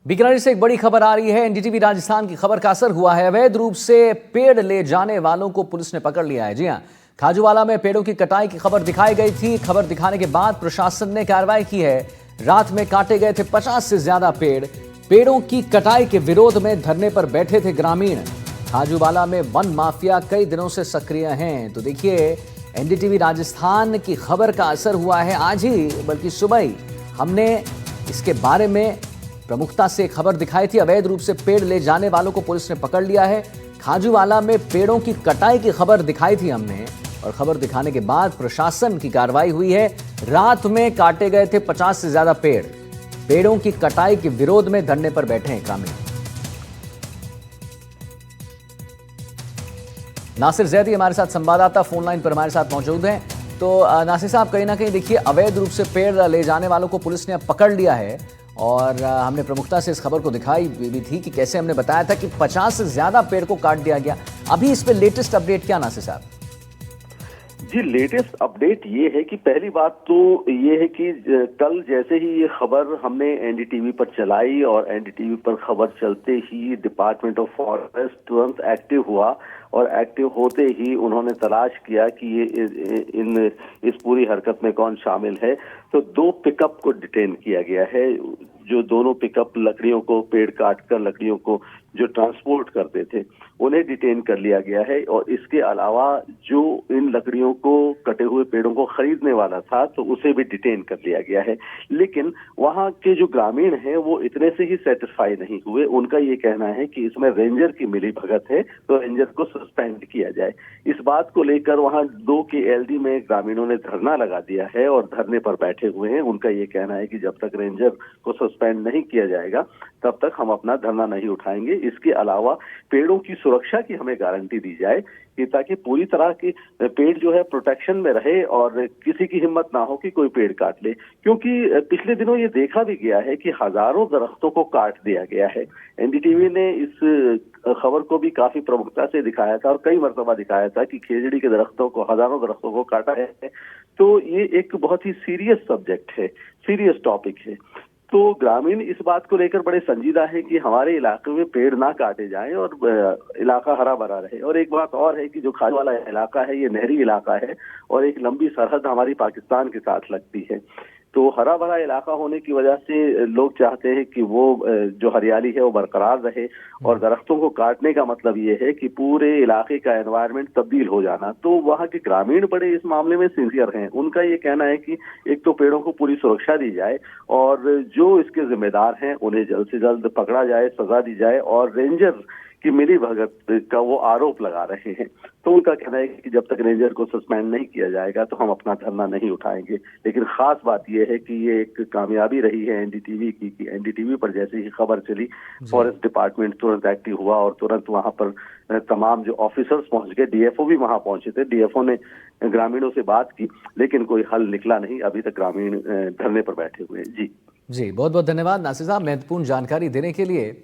बीकानेर से एक बड़ी खबर आ रही है। एनडीटीवी राजस्थान की खबर का असर हुआ है। अवैध रूप से पेड़ ले जाने वालों को पुलिस ने पकड़ लिया है। जी हां, खाजूवाला में पेड़ों की कटाई की खबर दिखाई गई थी। खबर दिखाने के बाद प्रशासन ने कार्रवाई की है। रात में काटे गए थे 50 से ज्यादा पेड़। पेड़ों की कटाई के विरोध में धरने पर बैठे थे ग्रामीण। खाजूवाला में वन माफिया कई दिनों से सक्रिय हैं। तो देखिए, एनडीटीवी राजस्थान की खबर का असर हुआ है आज ही, बल्कि सुबह ही हमने इसके बारे में प्रमुखता से खबर दिखाई थी। अवैध रूप से पेड़ ले जाने वालों को पुलिस ने पकड़ लिया है। खाजूवाला में पेड़ों की कटाई की खबर दिखाई थी हमने, और खबर दिखाने के बाद प्रशासन की कार्रवाई हुई है। रात में काटे गए थे 50 से ज्यादा पेड़। पेड़ों की कटाई के विरोध में धरने पर बैठे हैं ग्रामीण। नासिर जैदी हमारे साथ संवाददाता फोन लाइन पर हमारे साथ मौजूद हैं। तो नासिर साहब, कहीं ना कहीं देखिए, अवैध रूप से पेड़ ले जाने वालों को पुलिस ने अब पकड़ लिया है, और हमने प्रमुखता से इस खबर को दिखाई भी थी कि कैसे हमने बताया था कि 50 से ज्यादा पेड़ को काट दिया गया। अभी इस पे लेटेस्ट अपडेट क्या नासिर साहब? जी, लेटेस्ट अपडेट ये है कि पहली बात तो ये है कि कल जैसे ही ये खबर हमने एनडीटीवी पर चलाई और एनडीटीवी पर खबर चलते ही डिपार्टमेंट ऑफ फॉरेस्ट तुरंत एक्टिव हुआ, और एक्टिव होते ही उन्होंने तलाश किया कि ये इस पूरी हरकत में कौन शामिल है। तो 2 पिकअप को डिटेन किया गया है। जो दोनों पिकअप लकड़ियों को, पेड़ काटकर लकड़ियों को जो ट्रांसपोर्ट करते थे, उन्हें डिटेन कर लिया गया है। और इसके अलावा जो इन लकड़ियों को, कटे हुए पेड़ों को खरीदने वाला था, तो उसे भी डिटेन कर लिया गया है। लेकिन वहां के जो ग्रामीण हैं वो इतने से ही सेटिस्फाई नहीं हुए। उनका ये कहना है कि इसमें रेंजर की मिली भगत है, तो रेंजर को सस्पेंड किया जाए। इस बात को लेकर वहां 2 के एलडी में ग्रामीणों ने धरना लगा दिया है और धरने पर बैठे हुए हैं। उनका ये कहना है कि जब तक रेंजर को सस्पेंड नहीं किया जाएगा तब तक हम अपना धरना नहीं उठाएंगे। इसके अलावा पेड़ों की सुरक्षा की हमें गारंटी दी जाए कि ताकि पूरी तरह की पेड़ जो है प्रोटेक्शन में रहे और किसी की हिम्मत ना हो कि कोई पेड़ काट ले। क्योंकि पिछले दिनों ये देखा भी गया है कि हजारों दरख्तों को काट दिया गया है। एनडीटीवी ने इस खबर को भी काफी प्रमुखता से दिखाया था और कई मर्तबा दिखाया था कि खेजड़ी के दरख्तों को, हजारों दरख्तों को काटा है। तो ये एक बहुत ही सीरियस सब्जेक्ट है, सीरियस टॉपिक है। तो ग्रामीण इस बात को लेकर बड़े संजीदा है कि हमारे इलाके में पेड़ ना काटे जाएं और इलाका हरा भरा रहे। और एक बात और है कि जो खाजूवाला इलाका है, ये नहरी इलाका है और एक लंबी सरहद हमारी पाकिस्तान के साथ लगती है। तो हरा भरा इलाका होने की वजह से लोग चाहते हैं कि वो जो हरियाली है वो बरकरार रहे, और दरख्तों को काटने का मतलब ये है कि पूरे इलाके का एनवायरनमेंट तब्दील हो जाना। तो वहाँ के ग्रामीण बड़े इस मामले में सिंसियर हैं। उनका ये कहना है कि एक तो पेड़ों को पूरी सुरक्षा दी जाए, और जो इसके जिम्मेदार हैं उन्हें जल्द से जल्द पकड़ा जाए, सजा दी जाए। और रेंजर की मिली भगत का वो आरोप लगा रहे हैं। तो उनका कहना है कि जब तक रेंजर को सस्पेंड नहीं किया जाएगा तो हम अपना धरना नहीं उठाएंगे। लेकिन खास बात यह है कि ये एक कामयाबी रही है एनडीटीवी की, कि एनडीटीवी पर जैसे ही खबर चली, फॉरेस्ट डिपार्टमेंट तुरंत एक्टिव हुआ और तुरंत वहां पर तमाम जो ऑफिसर्स पहुंच गए। डीएफओ भी वहां पहुंचे थे। डीएफओ ने ग्रामीणों से बात की, लेकिन कोई हल निकला नहीं। अभी तक ग्रामीण धरने पर बैठे हुए हैं। जी बहुत बहुत धन्यवाद नासिर साहब, महत्वपूर्ण जानकारी देने के लिए।